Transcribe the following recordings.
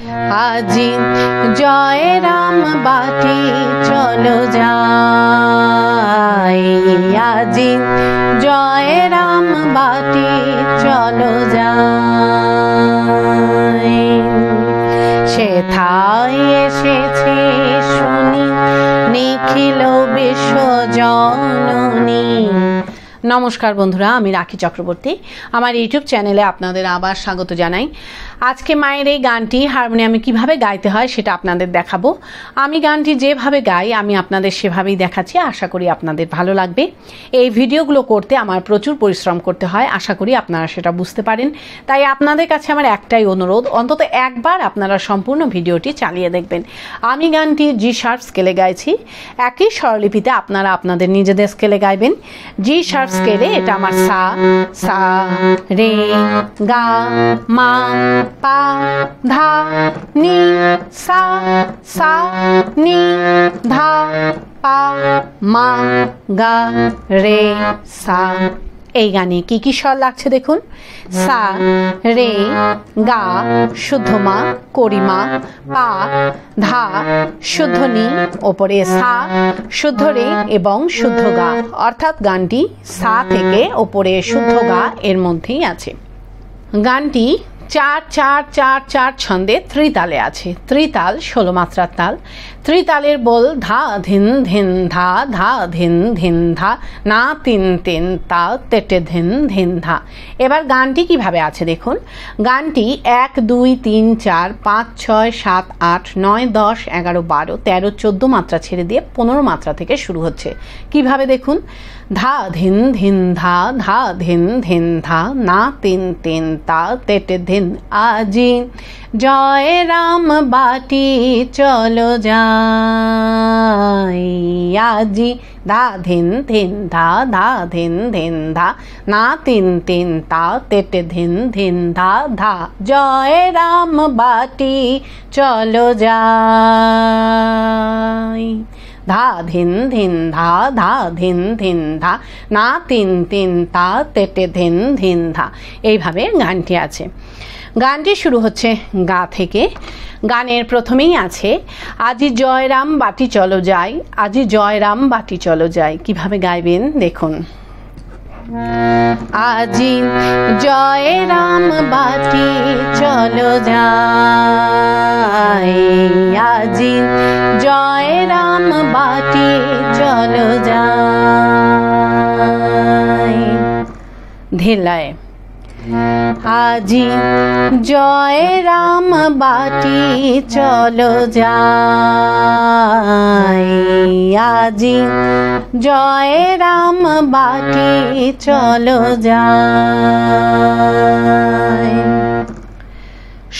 আজি জয় রাম বাটি চলো যাই, আজি জয় রাম বাটি চলো যাই। সেথায় এসেছে শুনি নিখিল বিশ্বজননী। নমস্কার বন্ধুরা, আমি রাখি চক্রবর্তী। আমার ইউটিউব চ্যানেলে আপনাদের আবার স্বাগত জানাই। আজকে মায়ের এই গানটি হারমোনিয়ামে কিভাবে গাইতে হয় সেটা আপনাদের দেখাবো। আমি গানটি যেভাবে গাই আমি আপনাদের সেভাবেই দেখাচ্ছি, আশা করি আপনাদের ভালো লাগবে। এই ভিডিওগুলো করতে আমার প্রচুর পরিশ্রম করতে হয়, আশা করি আপনারা সেটা বুঝতে পারেন। তাই আপনাদের কাছে আমার একটাই অনুরোধ, অন্তত একবার আপনারা সম্পূর্ণ ভিডিওটি চালিয়ে দেখবেন। আমি গানটি জি শার্প স্কেলে গাইছি, একই স্বরলিপিতে আপনারা আপনাদের নিজেদের স্কেলে গাইবেন। জি শার্প স্কেলে এটা আমার সা, সা রে গা মা পা ধা নি, সা সা নি ধা পা মা গা রে সা। এই গানে কি কি স্বর লাগছে দেখুন। সা রে গা শুদ্ধ মা করিমা, পা ধা শুদ্ধ নি, ওপরে সা শুদ্ধ রে এবং শুদ্ধ গা, অর্থাৎ গানটি সা থেকে ওপরে শুদ্ধ গা এর মধ্যেই আছে। গানটি 4-4-4-4 ছন্দে ত্রিতালে আছে। ত্রিতাল 16 মাত্রার তাল। ত্রিতালের বল ধা ধিন ধিন ধা, ধা ধিন ধিন ধা, না তিন তিন তা তেটে ধিন ধিন ধা। এবার গানটি কিভাবে আছে দেখুন। গানটি 1 2 3 4 5 6 7 8 9 10 11 12 13 14 মাত্রা ছেড়ে দিয়ে 15 মাত্রা থেকে শুরু হচ্ছে। কিভাবে দেখুন। ধা ধিন ধিন ধা, ধা ধিন ধিন ধা, না তিন তিন তা তেটে ধিন। আজি জয় রাম বাটি চলো যাই, আজি ধা ধিন ধিন ধা, ধা ধিন ধিন ধা, না তিন তিন তা তেটে ধিন ধিন ধা ধা। জয় রাম বাটি চলো যাই, ধা ধিন ধিন ধা, ধা ধিন ধিন ধা, না তিন তিন তা তেটে ধিন ধিন ধা। এইভাবে গানটি আছে। গানটি শুরু হচ্ছে গা থেকে। গানের প্রথমেই আছে আজি জয় রাম বাটি চলো যাই, আজি জয় রাম বাটি চলো যাই। কিভাবে গাইবেন দেখুন। আজি জয় রাম বাটি চলো যাই, আজি জয় রাম বাটি চলো যাই। ধীরলয়ে। আজি জয় রাম বাটি চলো যাই, আজি জয় রাম বাটি চলো যাই।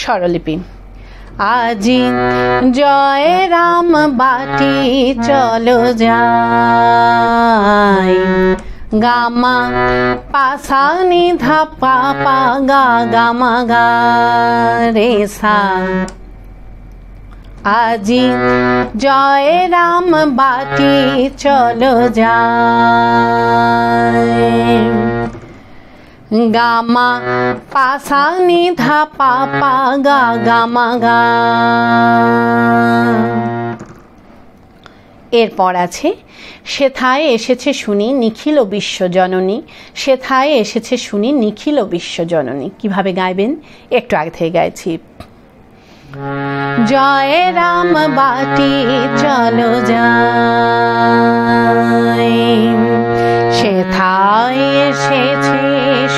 স্বরলিপি। আজি জয় রাম বাটি চলো যাই, গামা পাসা নি ধা পা পা গা গামা গা রে সা। আজি জয় রাম বাটি চলো যাই, গামা পাসা নি ধা পা পা গা গামা গা। এরপর আছে সেথায় এসেছে শুনি নিখিল বিশ্বজননী, সেথায় এসেছে শুনি নিখিল বিশ্বজননী। কিভাবে গাইবেন একটু আগে থেকে গাইছি। জয় রাম বাটি চলো যাই, সেথায় এসেছে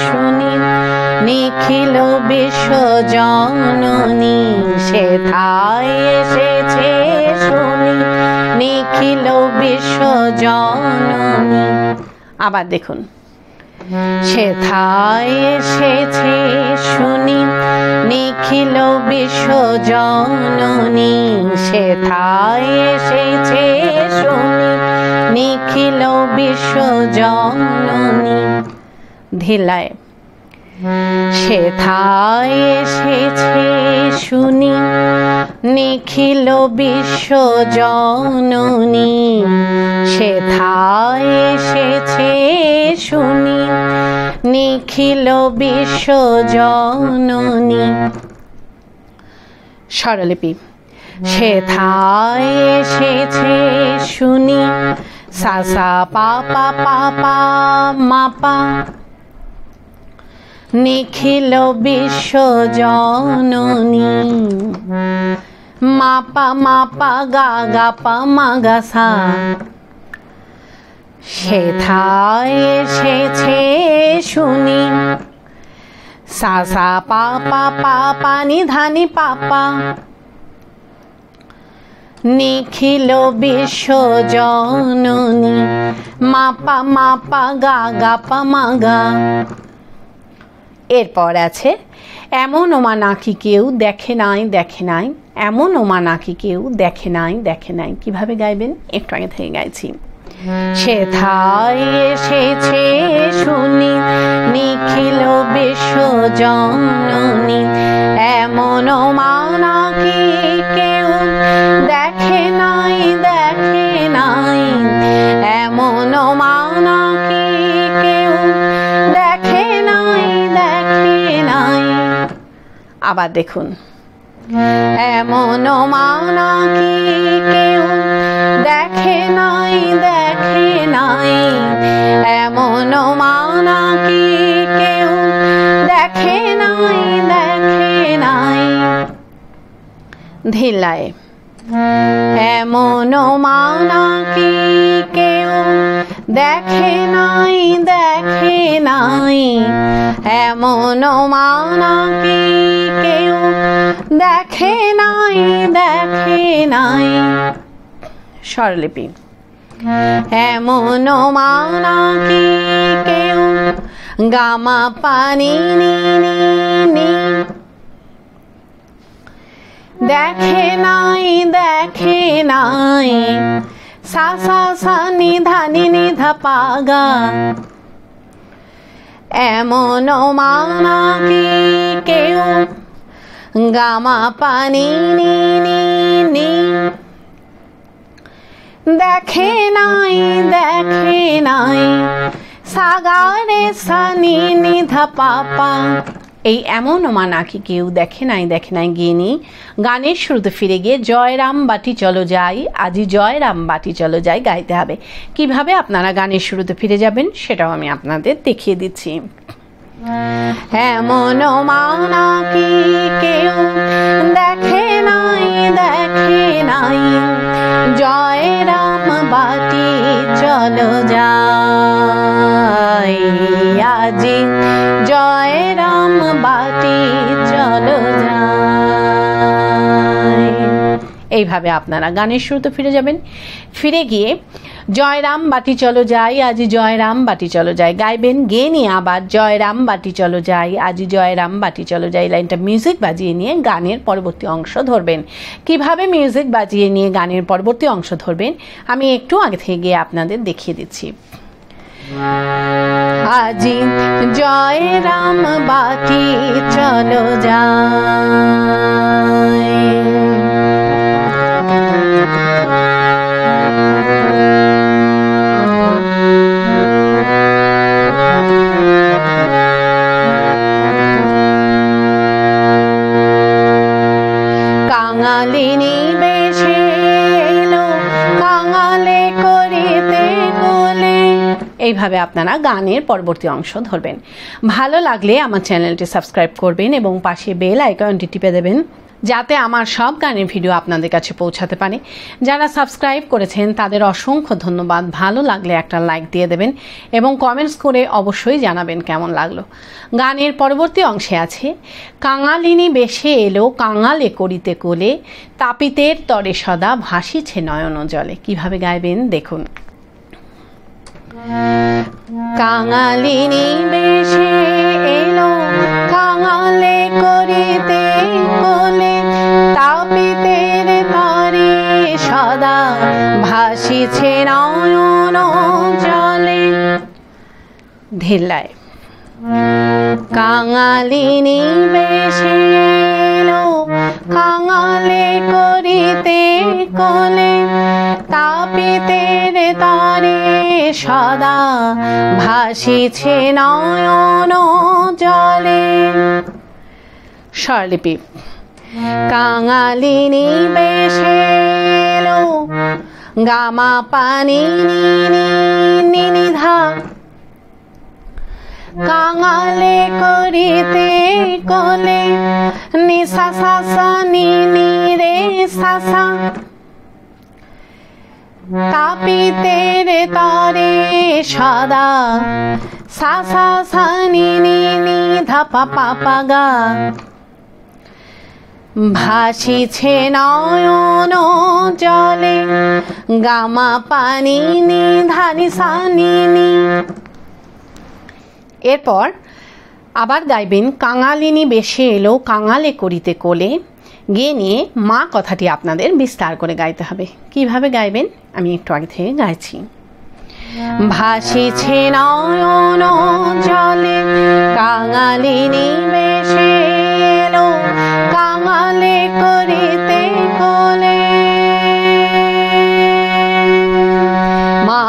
শুনি নিখিল বিশ্বজননী, সেথায় এসেছে শুনি নিখিল বিশ্বজননী। আবার দেখুন। সেথায় এসেছে শুনি নিখিল বিশ্বজননী, সেথায় এসেছে শুনি নিখিল বিশ্বজননী। ধীরলয়ে। সেথায় এসেছে শুনি নিখিল বিশ্বজননী, সেথায় এসেছে শুনি নিখিল বিশ্বজননী। স্বরলিপি সেথায় এসেছে শুনি সা সা পা পা পা পা মা পা নিখিল বিশ্ব জননী মা পা গা গা পা মা গা সা সেথায় এসেছে শুনি সা সা পা পা পা পা নি ধা নি পা পা নিখিল বিশ্ব জননী মা পা গা গা পা মা গা। এরপর আছে এমন ওমা নাকি কেউ দেখে নাই দেখে নাই, এমন ওমা নাকি কেউ দেখে নাই দেখে নাই। কিভাবে গাইবেন একটু আগে থেকে গাইছি। সেথায় এসেছে শুনি নিখিল বিশ্ব জননী এমন ওমা নাকি কেউ দেখে নাই দেখে নাই, এমন ওমা নাকি কেউ দেখে নাই দেখে নাই। আবার দেখুন এমন ওমা নাকি কেউ দেখে নাই দেখে নাই, এমন ওমা নাকি কেউ দেখে নাই দেখে নাই। ধিলায় এমন ওমা নাকি কেউ দেখে নাই দেখে নাই, এমন ওমা নাকি কেউ দেখে নাই দেখে নাই। স্বরলিপি এমন ওমা নাকি কেউ গামা পানি নি নি নি দেখে নাই দেখে নাই, সা সা সা নি ধা নি নি ধা পা গা। এমন ওমা নাকি কেউ গামা পানি নি নি নি দেখে নাই দেখে নাই, সা গা রে সা নি নি ধা পা পা। এই এমন ওমা নাকি কেউ দেখে নাই দেখে নাই গিয়ে নি গানের শুরুতে ফিরে গিয়ে জয়রাম বাটি চলো যাই আজি জয়রাম বাটি চলো যাই গাইতে হবে। কিভাবে আপনারা গানের শুরুতে ফিরে যাবেন সেটাও আমি আপনাদের দেখিয়ে দিচ্ছি। এমন ওমা নাকি কেউ দেখে নাই দেখে নাই, জয়রাম বাটি চলো যাই আজি জয়রাম বাটি চলো যাই। এইভাবে আপনারা গানের শুরুতে ফিরে যাবেন। ফিরে গিয়ে জয়রাম বাটি চলো যাই আজি জয়রাম বাটি চলো যাই গাইবেন। গেয়ে নিয়ে আবার জয়রাম বাটি চলো যাই আজি জয়রাম বাটি চলো যাই লাইনটা মিউজিক বাজিয়ে নিয়ে গানের পরবর্তী অংশ ধরবেন। কিভাবে মিউজিক বাজিয়ে নিয়ে গানের পরবর্তী অংশ ধরবেন আমি একটু আগে থেকে গিয়ে আপনাদের দেখিয়ে দিচ্ছি। আজি জয়রাম বাটি চলো যাই, কাঙালিনী বেশে এলো কাঙালে করিতে কোলে। এইভাবে আপনারা গানের পরবর্তী অংশ ধরবেন। ভালো লাগলে আমার চ্যানেলটি সাবস্ক্রাইব করবেন এবং পাশে বেল আইকনটি টিপে দেবেন যাতে আমার সব গানের ভিডিও আপনাদের কাছে পৌঁছাতে পারে। যারা সাবস্ক্রাইব করেছেন তাদের অসংখ্য ধন্যবাদ। ভালো লাগলে একটা লাইক দিয়ে দেবেন এবং কমেন্টস করে অবশ্যই জানাবেন কেমন লাগলো। গানের পরবর্তী অংশে আছে কাঙালিনী বেশে এলো কাঙালে করিতে কোলে, তাপিতের তরে সদা ভাসিছে নয়ন জলে। কিভাবে গাইবেন দেখুন। কাঙালিনী বেশে এলো কাঙালে করিতে কোলে, তাপিতের তরে সদা ভাসিছে নয়ন জলে। ধিল্লায় কাঙালিনী বেশে এলো কাঙালে করিতে কোলে, তাপিতের তরে সদা ভাসিছে নয়ন জলে। স্বরলিপি কাঙালিনী বেশে এলো গামা পানি নি নি ধা, কাঙালে করিতে কোলে নি সা সা সা নি নি রে সা সা, তাপিতে রে তরে সদা সা সা সা নি নি নি ধা পা পা পা গা, ভাসিছে নয়ন জলে গামা পানি নি ধানি সা নি নি। এরপর আবার গাইবেন কাঙালিনী বেশে এলো কাঙালে করিতে কোলে, গিয়ে নিয়ে মা কথাটি আপনাদের বিস্তার করে গাইতে হবে। কিভাবে গাইবেন আমি একটু আগে থেকে গাইছি। ভাসিছে নয়ন জলে কাঙালিনী বেশে এলো কাঙালে করিতে কোলে, মা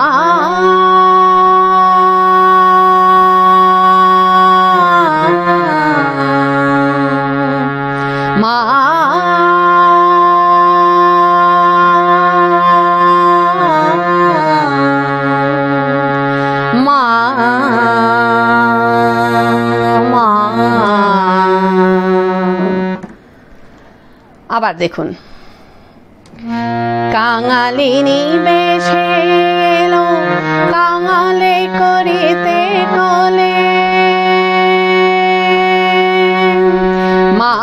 আবার দেখুন, কাঙালিনী বেশে এলো কাঙালে করিতে কোলে, মা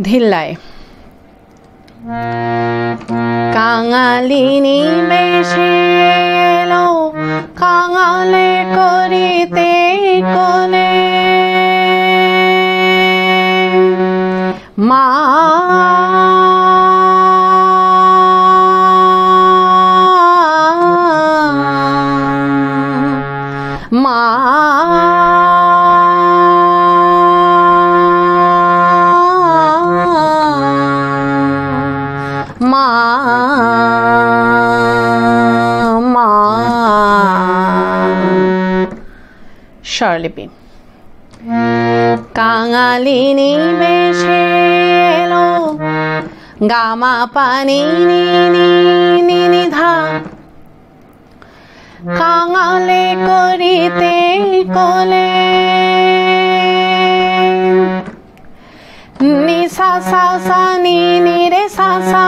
ধিল্লায়, কাঙালিনী বেশে এলো কাঙালে করিতে কোলে, মা মা মা মা স্বরলিপি। কাঙালিনী বেশে এলো গামা পানি নি নি নি নি ধা, কাঙালে করিতে কোলে, নি সা সা সা নি নি রে সা সা,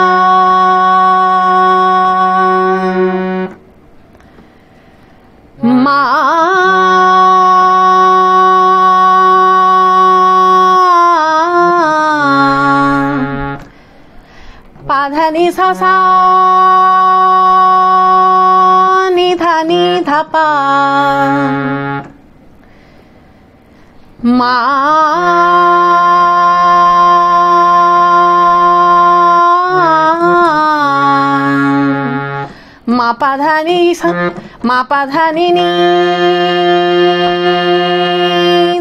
মা পাধানি সা সা নি ধা নি ধা পা, মা মা পাধানি মা পাধানি নি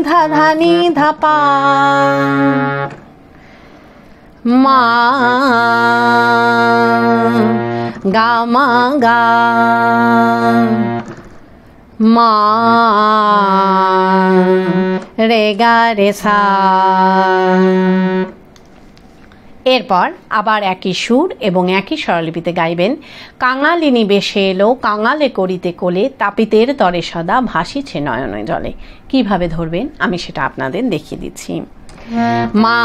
ধা ধানি ধা পা, মা গা মা গা, মা রে গা রে সা। এরপর আবার একই সুর এবং একই স্বরলিপিতে গাইবেন, কাঙালিনী বেশে এলো কাঙালে করিতে কোলে, তাপিতের তরে সদা ভাসিছে নয়ন জলে। কিভাবে ধরবেন আমি সেটা আপনাদের দেখিয়ে দিচ্ছি। মা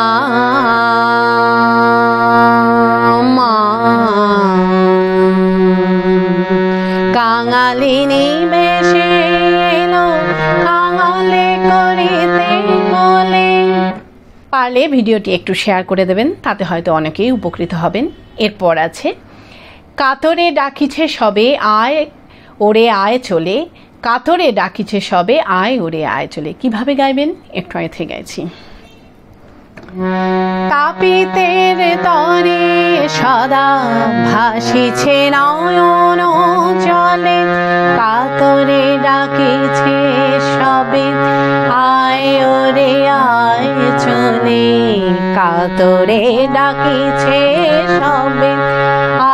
মা কাঙালিনী বেশে এলো কাঙালে করিতে কোলে। পারলে ভিডিওটি একটু শেয়ার করে দেবেন, তাতে হয়তো অনেকেই উপকৃত হবেন। এরপর আছে, কাতরে ডাকিছে সবে আয় ওরে আয় চলে, কাতরে ডাকিছে সবে আয় ওরে আয় চলে। কিভাবে গাইবেন একটু আগে থেকে গাইছি। তাপিতের তরে সদা ভাসিছে নয়ন জলে, কাতরে ডাকিছে সবে আয় ওরে আয় চলে, কাতরে ডাকিছে সবে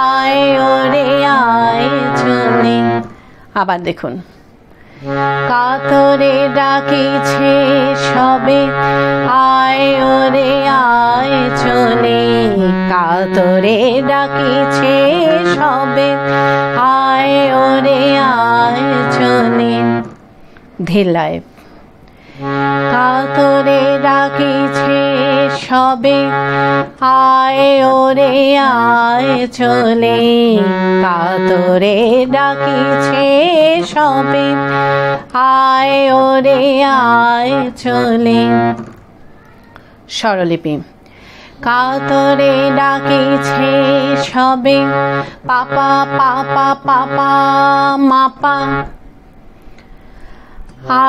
আয় ওরে আয় চলে। আবার দেখুন, কাতরে ডাকিছে সবে আয় ওরে আয় চলে, কাতরে ডাকিছে সবে আয় ওরে আয় চলে। ধীর লয়। কাতরে ডাকিছে সবে আয় ওরে আয় চলে, কাতরে ডাকিছে সবে আয় ওরে আয় চলে। স্বরলিপি। কাতরে ডাকিছে সবে পাপা পাপা পাপা মাপা,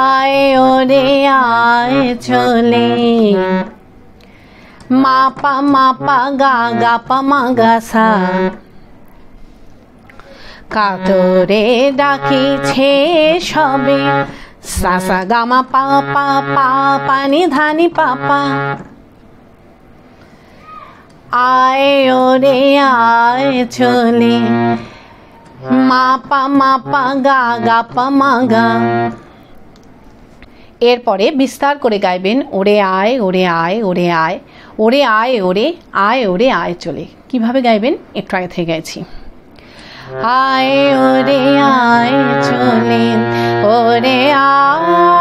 আয় ওরে আয় চলে, মাপা মাপা গা গা পা মা গা সা। কাতরে ডাকিছে সবে সা সা গা মা পা পা পা পানি ধানি পাপা, আয় ওরে আয় চলে, মাপা মাপা গা গা পা মা গা। এরপরে বিস্তার করে গাইবেন ওরে আয় ওরে আয় ওরে আয়, ওরে আয় ওরে আয় ওরে আয় চলে। কিভাবে গাইবেন একটু আগে থেকে গাইছি। আয় ওরে আয় চলে, ওরে আয়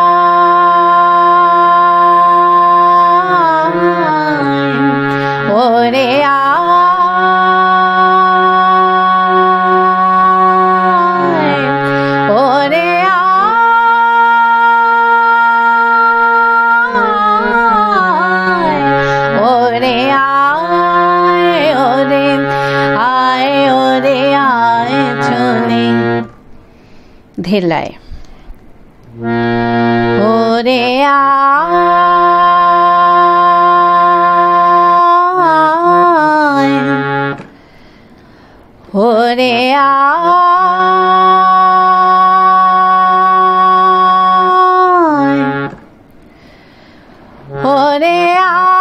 ওরে আয় ওরে আয় ওরে আয় ওরে আয় ওরে আয় চলে। ধীর লয়। ওরে আয় ওরে আয় ওরে আয়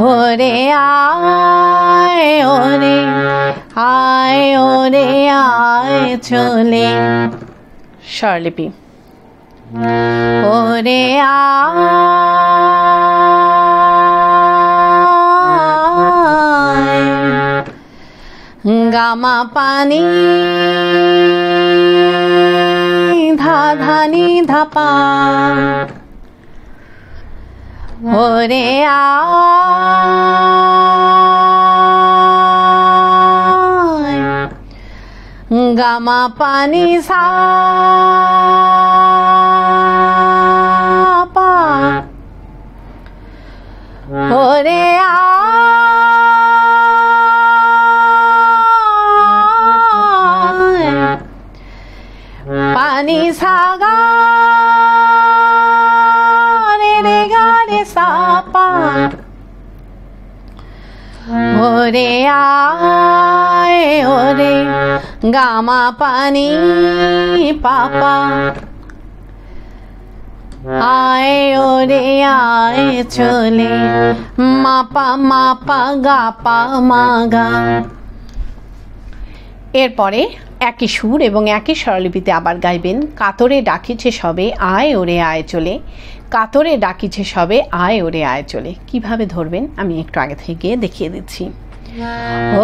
ওরে আয় ওরে আয় ওরে আয় চলে। স্বরলিপি। ওরে আয় গামা পানি ধা ধানি ধাপা, ওরে আয় গামা পানি সা পা, ওরে আয় পানি সাগা রে রে গা রে সা পা, ওরে আয় ওরে গামা পানি পাপা, আয় ওরে আয় চলে, মাপা মাপা গা পা মা গা। এরপরে একই সুর এবং একই স্বরলিপিতে আবার গাইবেন। কাতরে ডাকিছে সবে আয় ওরে আয় চলে, কাতরে ডাকিছে সবে আয় ওরে আয় চলে। কিভাবে ধরবেন আমি একটু আগে থেকে দেখিয়ে দিচ্ছি।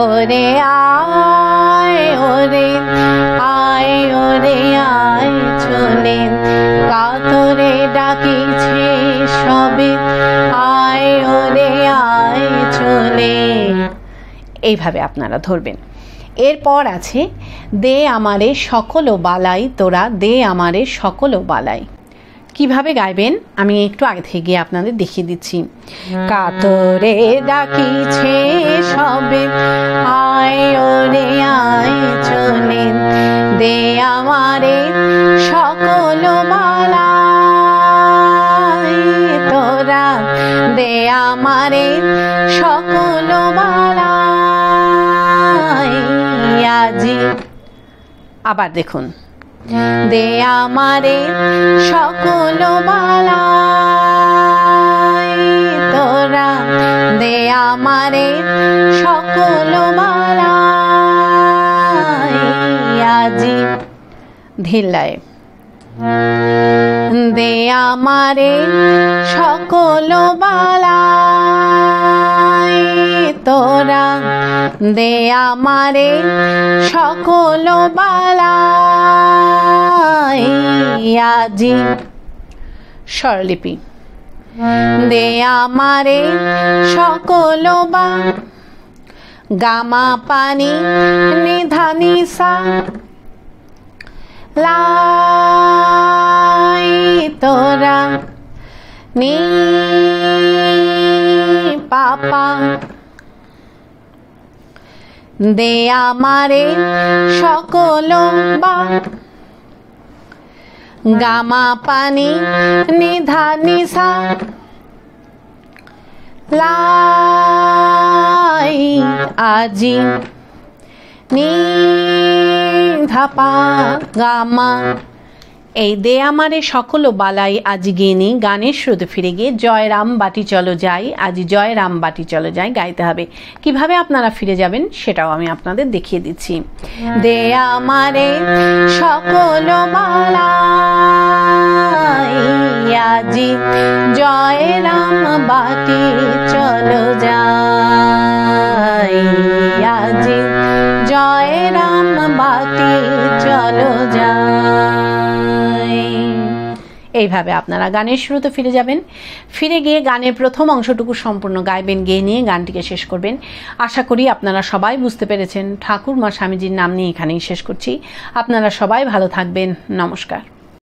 ওরে আয় ওরে আয় ওরে আয় চলে, কাতরে ডাকিছে সবে আয় ওরে আয় চলে। এইভাবে আপনারা ধরবেন। এরপর আছে দে আমারে সকল বালাই তোরা, দে আমারে সকল বালাই। কিভাবে গাইবেন আমি একটু আগে থেকে আপনাদের দেখিয়ে দিচ্ছি। কাতরে ডাকিছে সবে আয় ওরে আয় চলে, দে আমারে সকল বালাই তোরা দে আমারে সকল বালাই আজি। আবার দেখুন, দে আমারে সকল বালাই তোরা দে আমারে সকল বালাই আজি। ধিল্লায় দে আমারে সকল বালাই তোরা দে আমারে সকল বালাই আজি। স্বরলিপি দে আমারে সকল বা গামা পানি নিধা নিসা লাই তোরা নি পাপা দে আমারে সকল বা গামা পানি নিধা নিসা লাই আজি। নি ধাপা গামা। এই দে আমারে সকল বালাই আজি গিয়ে নি গানের শুরুতে ফিরে গিয়ে জয় রাম বাটি চলো যাই, আজি জয় রাম বাটি চলো যাই গাইতে হবে। কিভাবে আপনারা ফিরে যাবেন সেটাও আমি আপনাদের দেখিয়ে দিচ্ছি। দে আমারে সকল বালাই আজি জয় রাম বাটি চলো যাই, আজি জয় রাম বাটি চলো যাই। এইভাবে আপনারা গানের শুরুতে ফিরে যাবেন। ফিরে গিয়ে গানের প্রথম অংশটুকু সম্পূর্ণ গাইবেন, গেয়ে নিয়ে গানটিকে শেষ করবেন। আশা করি আপনারা সবাই বুঝতে পেরেছেন। ঠাকুর মা স্বামীজির নাম নিয়ে এখানেই শেষ করছি। আপনারা সবাই ভালো থাকবেন। নমস্কার।